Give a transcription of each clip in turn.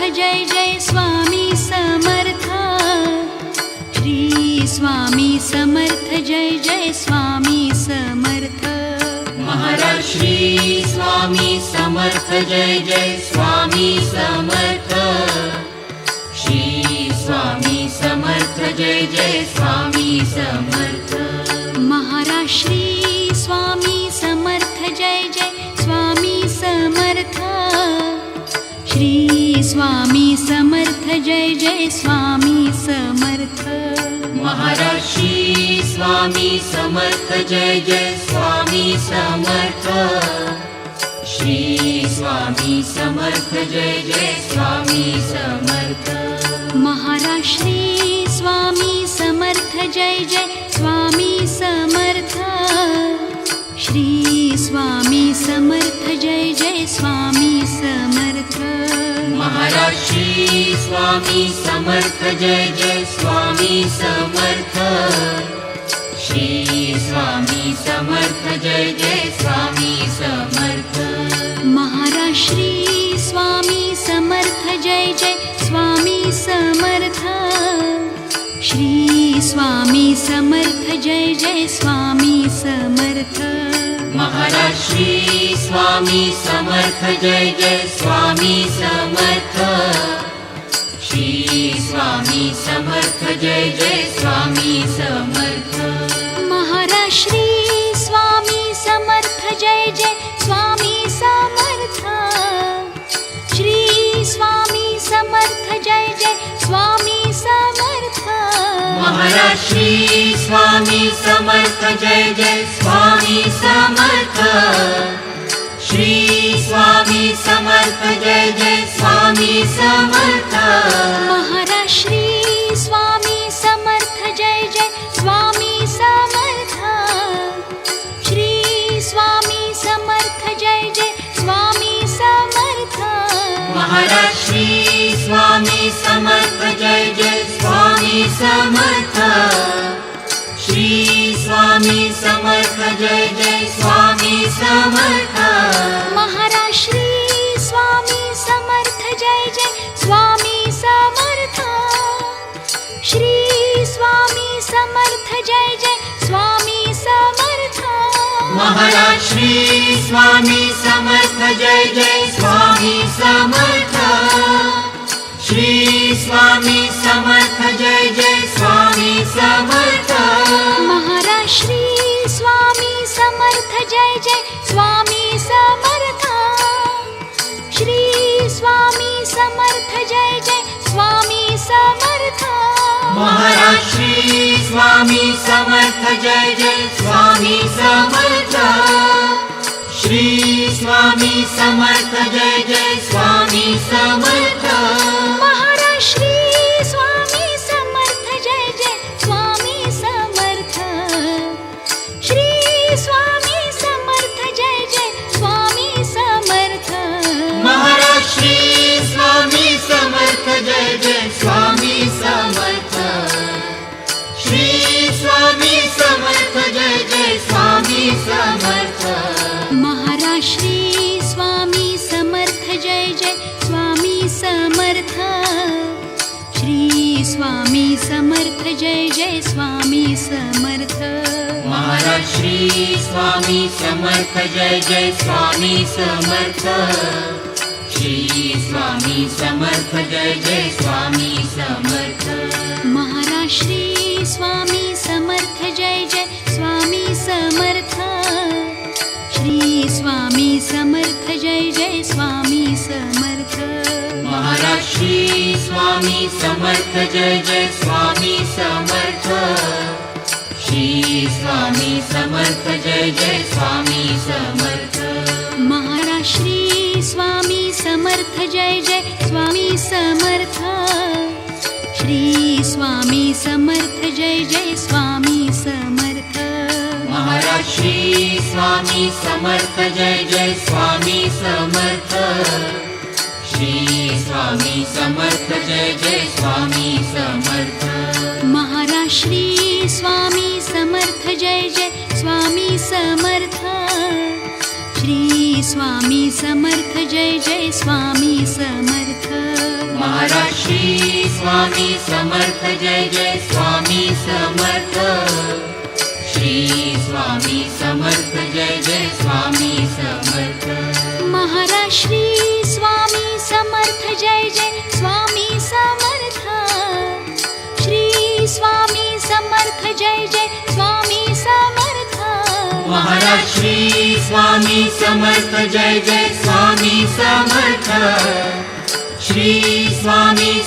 Jai Jai Swami Samarth. Shri Swami Samarth Jai Jai Swami Samarth. Maharaj Shri Swami Samarth Jai Jai Swami Samarth. Shri Swami Samarth Jai Jai Swami Samarth. Maharaj Shri Swami Samarth Jai Jai Swami Samarth. Shri Swami Samarth Jai Jai Swami Samarth. Maharaj Shri Swami Samarth Jai Jai Swami Samarth. Shri Swami Samarth Jai Jai Swami Samarth. Maharaj Shri Swami Samarth Jai Jai Swami Samarth. Shri Swami Samarth Jai Jai Swami Samarth. Maharaj Shri Swami Samarth Jai Jai Swami Samarth. Shri Swami Samarth Jai Jai Swami Samarth. Maharaj Shri Swami Samarth Jai Jai Swami Samarth. Shri Swami Samarth Jai Jai Swami Samarth. Maharaj Shri Swami Samarth Jai Jai Swami Samarth. Shri Swami Samarth Jai Jai Swami Samarth. Maharaj Shri Swami Samarth Jai Jai Swami Samarth. Shri Swami Samarth Jai Jai Swami Samarth. Maharaj Shri Swami Samarth Jai Jai Swami Samarth. Shri Swami Samarth Jai Jai Swami Samarth. Maharaj Shri Swami Samarth Jai Jai Swami Samarth. Shri Swami Samarth Jai Jai Swami Samarth. Maharaj Shri Swami Samarth Jai Jai Swami Samarth. Shri Swami Samarth Jai Jai Swami Samarth. Maharaj Shri Swami Samarth Jai Jai Swami Samarth. Shri Swami Samarth Jai Jai Swami Samarth. Maharaj Shri Swami Samarth Jai Jai Swami Samarth. Shri Swami Samarth Jai Jai Swami Samarth. Maharaj Shri Swami Samarth Jai Jai Swami Samarth. Shri Swami Samarth Jai Jai Swami Samarth. Maharaj Shri Swami Samarth Jai Jai Swami Samarth. Shri Swami Samarth Jai Jai Swami Samarth. Maharaj Shri Swami Samarth Jai Jai Swami Samarth. Shri Swami Samarth Jai Jai Swami Samarth. Maharaj Shri Swami Samarth Jai Jai Swami Samarth. Shri Swami Samarth Jai Jai Swami Samarth. Maharaj Shri Swami Samarth Jai Jai Swami Samarth. Shri Swami Samarth Jai Jai Swami Samarth. Maharaj Shri Swami Samarth Jai Jai Swami Samarth. Shri Swami Samarth Jai Jai Swami Samarth. Maharaj Shri Swami Samarth Jai Jai Swami Samarth. Shri Swami Samarth Jai Jai Swami Samarth. Maharaj Shri Swami Samarth Jai Jai Swami Samarth. Shri Swami Samarth Jai Jai Swami Samarth. Maharaj Shri Swami Samarth Jai Jai Swami Samarth. Shri Swami Samarth Jai Jai Swami Samarth. Maharaj Shri Swami Samarth Jai Jai Swami Samarth. Shri Swami Samarth Jai Jai Swami Samarth. Maharaj Shri Swami Samarth Jai Jai Swami Samarth. Shri Swami Samarth Jai Jai Swami Samarth Maharaj Shri Swami Samarth Jai Jai Swami Samarth Shri Swami Samarth Jai Jai Swami Samarth Maharaj Shri Swami Samarth Jai Jai Swami Samarth Shri Swami Samarth Jai Jai Swami Samarth Maharaj Shri Swami Samarth Jai Jai Swami Samarth Shri Swami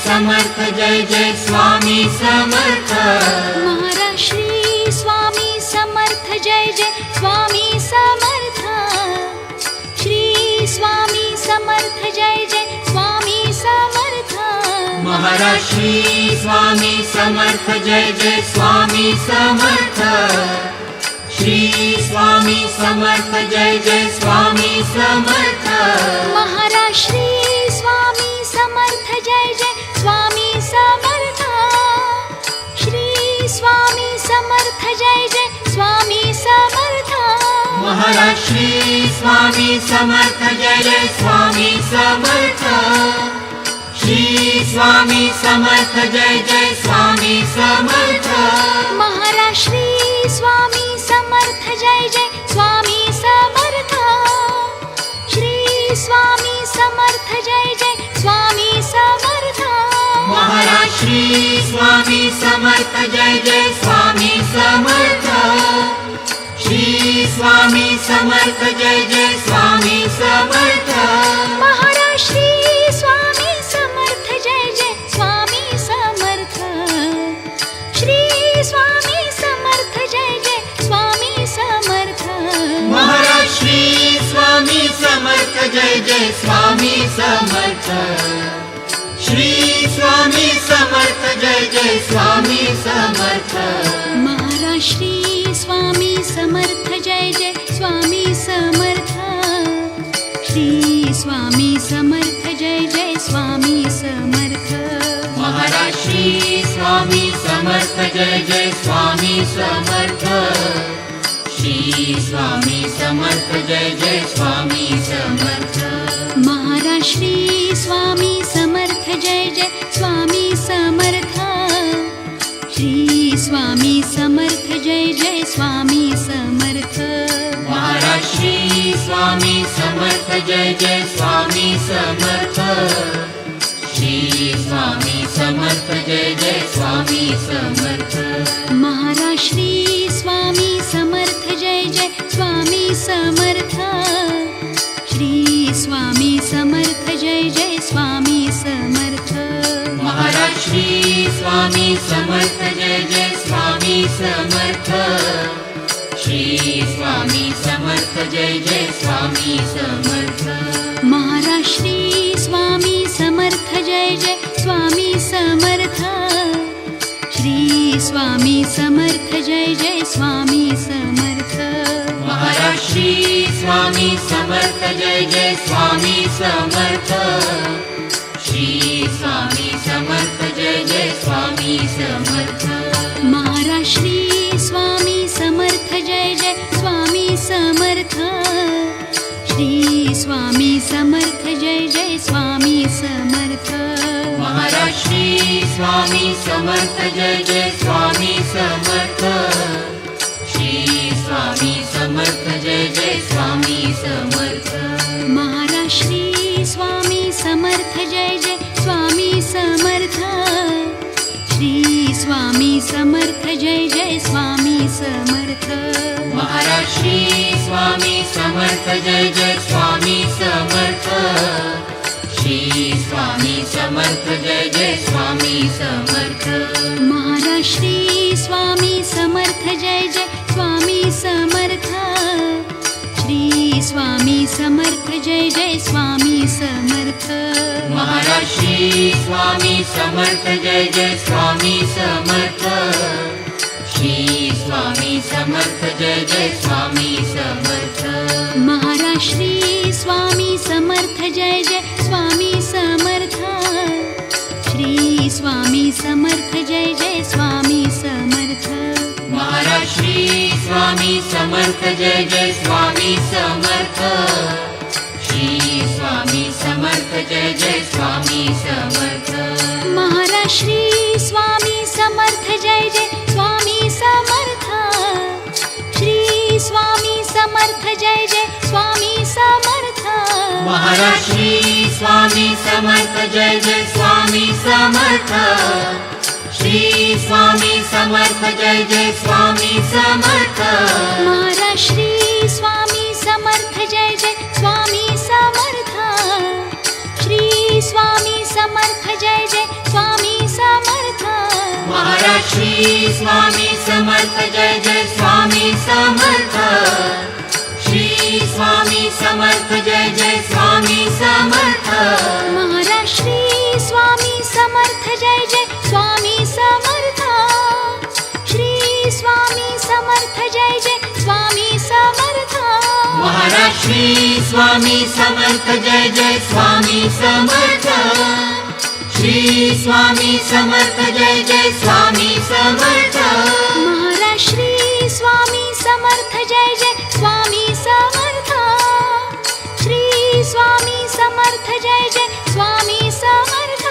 Samarth Jai Jai Swami Samarth Maharaj Shri Swami Samarth Jai Jai Swami Samarth Shri Swami Samarth Jai Jai Swami Samarth Maharaj Shri Swami Samarth Jai Jai Swami Samarth Shri Swami Samarth Jai Jai Swami Samarth Maharaj Shri Swami Samarth Jai Jai Swami Samarth Shri Swami Samarth Jai Jai Swami Samarth Maharaj Shri Swami Samarth Jai Jai Swami Samarth Shri Swami Samarth Jai Jai Swami Samarth Maharaj Shri Swami Samarth Jai Jai Swami Samarth Shri Swami Samarth Jai Jai Swami Samarth Maharaj Shri Swami Samarth Jai Jai Swami Samarth Shri Swami Samarth Jai Jai Swami Samarth Maharaj Shri Swami Samarth Jai Jai Swami Samarth Shri Swami Samarth Jai Jai Swami Samarth Maharaj Shri Swami Samarth Jai Jai Swami Samarth Shri Swami Samarth Jai Jai Swami Samarth Maharaj Shri Swami Samarth Jai Jai Swami Samarth Shri Swami Samarth Jai Jai Swami Samarth Maharaj Shri Swami Samarth Jai Jai Swami Samarth Shri Swami Samarth Jai Jai Swami Samarth Maharaj Shri Swami Samarth Jai Jai Swami Samarth Shri Swami Samarth Jai Jai Swami Samarth Maharaj Shri Swami Samarth Jai Jai Swami Samarth Shri Swami Samarth Jai Jai Swami Samarth Maharaj Shri Swami Samarth Jai Jai Swami Samarth Shri Swami Samarth Jai Jai Swami Samarth Maharaj Shri Swami Samarth Jai Jai Swami Samarth Shri Swami Samarth Jai Jai Swami Samarth Maharaj Shri Swami Samarth Jai Jai Swami Samarth Shri Swami Samarth Jai Jai Swami Samarth Maharaj Shri Swami Samarth Jai Jai Swami Samarth Shri Swami Samarth Jai Jai Swami Samarth Maharaj Shri Swami Samarth Jai Jai Swami Samarth Shri Swami Samarth Jai Jai Swami Samarth Maharaj Shri Swami Samarth Jai Jai Swami Samarth Shri Swami Samarth Jai Jai Swami Samarth Maharaj Shri Swami Samarth Jai Jai Swami Samarth Shri Swami Samarth Jai Jai Swami Samarth Maharaj Shri Swami Samarth Jai Jai Swami Samarth Shri Swami Samarth Jai Jai Swami Samarth Maharaj Shri Swami Samarth Jai Jai Swami Samarth Shri Swami Samarth Jai Jai Swami Samarth Maharaj Shri Swami Samarth Jai Jai Swami Samarth Shri Swami Samarth Jai Jai Swami Samarth Maharaj Shri Swami Samarth Jai Jai Swami Samarth Shri Swami Samarth Jai Jai Swami Samarth Maharaj Shri Swami Samarth Jai Jai Swami Samarth Swami Samarth Jai Jai Swami Samarth Maharaj Shri Swami Samarth Jai Jai Swami Samarth Shri Swami Samarth Jai Jai Swami Samarth Maharaj Shri Swami Samarth Jai Jai Swami Samarth Shri Swami Samarth Jai Jai Swami Samarth Maharaj Shri Swami Samarth Jai Jai Swami Samarth Shri Swami Samarth Jai Jai Swami Samarth Maharaj Shri Swami Samarth Jai Jai Swami Samarth Shri Swami Samarth Jai Jai Swami Samarth Maharaj Shri Swami Samarth Jai Jai Swami Samarth Shri Swami Samarth Jai Jai Swami Samarth Maharaj Shri Swami Samarth Jai Jai Swami Samarth Shri Swami Samarth Jai Jai Swami Samarth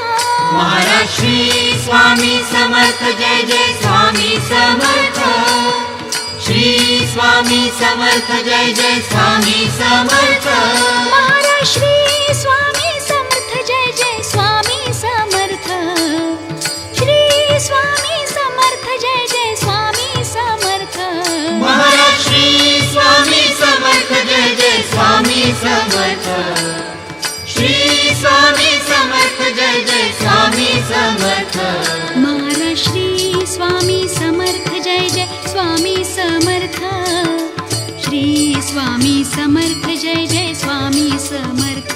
Maharaj Shri Swami Samarth Jai Jai Swami Samarth Shri Swami Samarth Jai Jai Swami Samarth Maharaj Shri Swami Samarth Jai Jai Swami Samarth Shri Swami Samarth Jai Jai Swami Samarth Maharaj Shri Swami Samarth Jai Jai Swami Samarth Shri Swami Samarth Jai Jai Swami Samarth Maharaj Shri Swami Samarth Jai Jai Swami Samarth Shri Swami Samarth Jai Jai Swami Samarth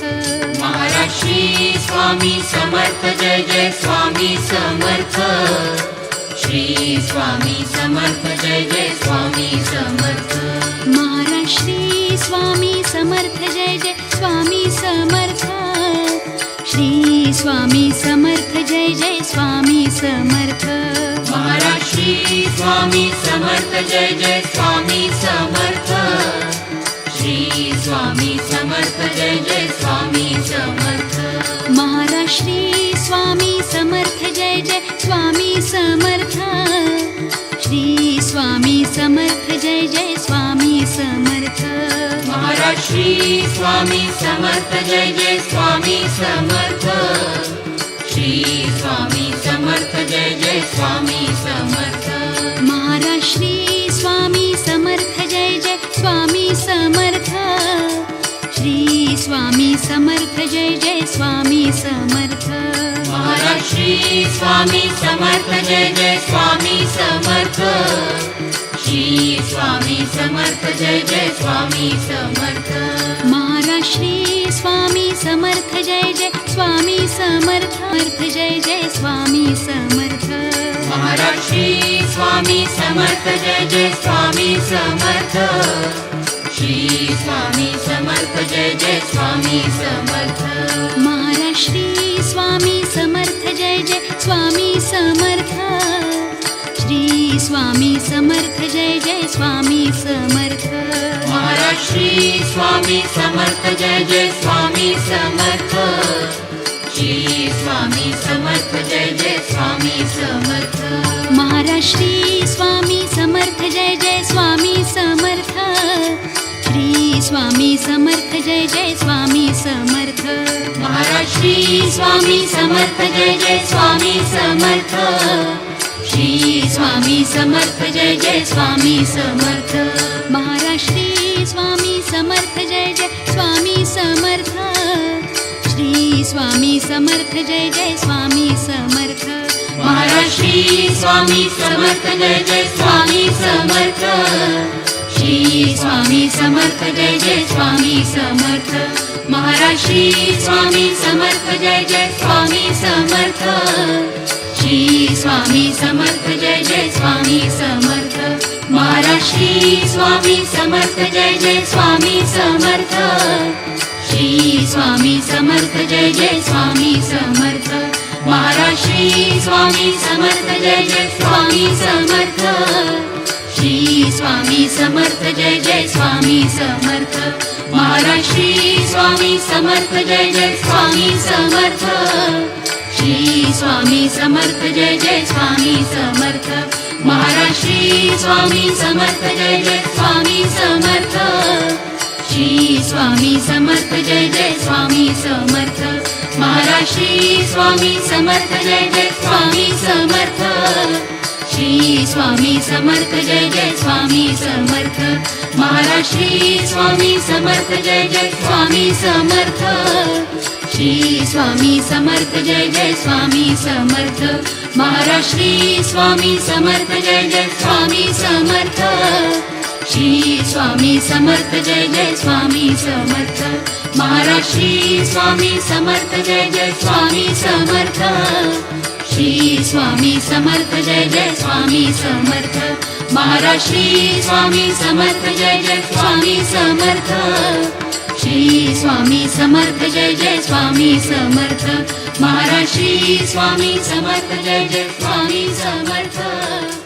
Maharaj Shri Swami Samarth Jai Jai Swami Samarth Shri Swami Samarth Jai Jai Swami Samarth Maharaj Shri Swami Samarth Jai Jai Swami Samarth Shri Swami Samarth Jai Jai Swami Samarth Maharaj Shri Swami Samarth Jai Jai Swami Samarth Shri Swami Samarth Jai Jai Swami Samarth Maharaj Shri Swami Samarth Jai Jai Swami Samarth Shri Swami Samarth Jai Jai Swami Samarth Maharaj Shri Swami Samarth Jai Jai Swami Samarth Shri Swami Samarth Jai Jai Swami Samarth Maharaj Shri Swami Samarth Jai Jai Swami Samarth Shri Swami Samarth Jai Jai Swami Samarth Maharaj Shri Swami Samarth Jai Jai Swami Samarth Shri Swami Samarth Jai Jai Swami Samarth Maharaj Shri Swami Samarth Jai Jai Swami Samarth Shri Swami Samarth Jai Jai Swami Samarth Maharaj Shri Swami Samarth Jai Jai Swami Samarth Jai Jai Swami Samarth Maharaj Shri Swami Samarth Jai Jai Swami Samarth Shri Swami Samarth Jai Jai Swami Samarth Maharaj Shri Swami Samarth Jai Jai Swami Samarth Shri Swami Samarth Jai Jai Swami Samarth Maharaj Shri Swami Samarth Jai Jai Swami Samarth Shri Swami Samarth Jai Jai Swami Samarth Maharaj Shri Swami Samarth Jai Jai Swami Samarth Shri Swami Samarth Jai Jai Swami Samarth Maharaj Shri Swami Samarth Jai Jai Swami Samarth Shri Swami Samarth Jai Jai Swami Samarth Maharaj Shri Swami Samarth Jai Jai Swami Samarth Shri Swami Samarth Jai Jai Swami Samarth Maharaj Shri Swami Samarth Jai Jai Swami Samarth Shri Swami Samarth Jai Jai Swami Samarth Maharaj Shri Swami Samarth Jai Jai Swami Samarth Shri Swami Samarth Jai Jai Swami Samarth Maharaj Shri Swami Samarth Jai Jai Swami Samarth Shri Swami Samarth Jai Jai Swami Samarth Maharaj Shri Swami Samarth Jai Jai Swami Samarth Shri Swami Samarth Jai Jai Swami Samarth Maharaj Shri Swami Samarth Jai Jai Swami Samarth Shri Swami Samarth Jai Jai Swami Samarth Maharaj Shri Swami Samarth Jai Jai Swami Samarth Shri Swami Samarth Jai Jai Swami Samarth Maharaj Shri Swami Samarth Jai Jai Swami Samarth Shri Swami Samarth Jai Jai Swami Samarth Maharaj Shri Swami Samarth Jai Jai Swami Samarth Shri Swami Samarth Jai Jai Swami Samarth Maharaj Shri Swami Samarth Jai Jai Swami Samarth Shri Swami Samarth Jai Jai Swami Samarth Maharaj Shri Swami Samarth Jai Jai Swami Samarth Shri Swami Samarth Jai Jai Swami Samarth Maharaj Shri Swami Samarth Jai Jai Swami Samarth Shri Swami Samarth Jai Jai Swami Samarth Maharaj Shri Swami Samarth Jai Jai Swami Samarth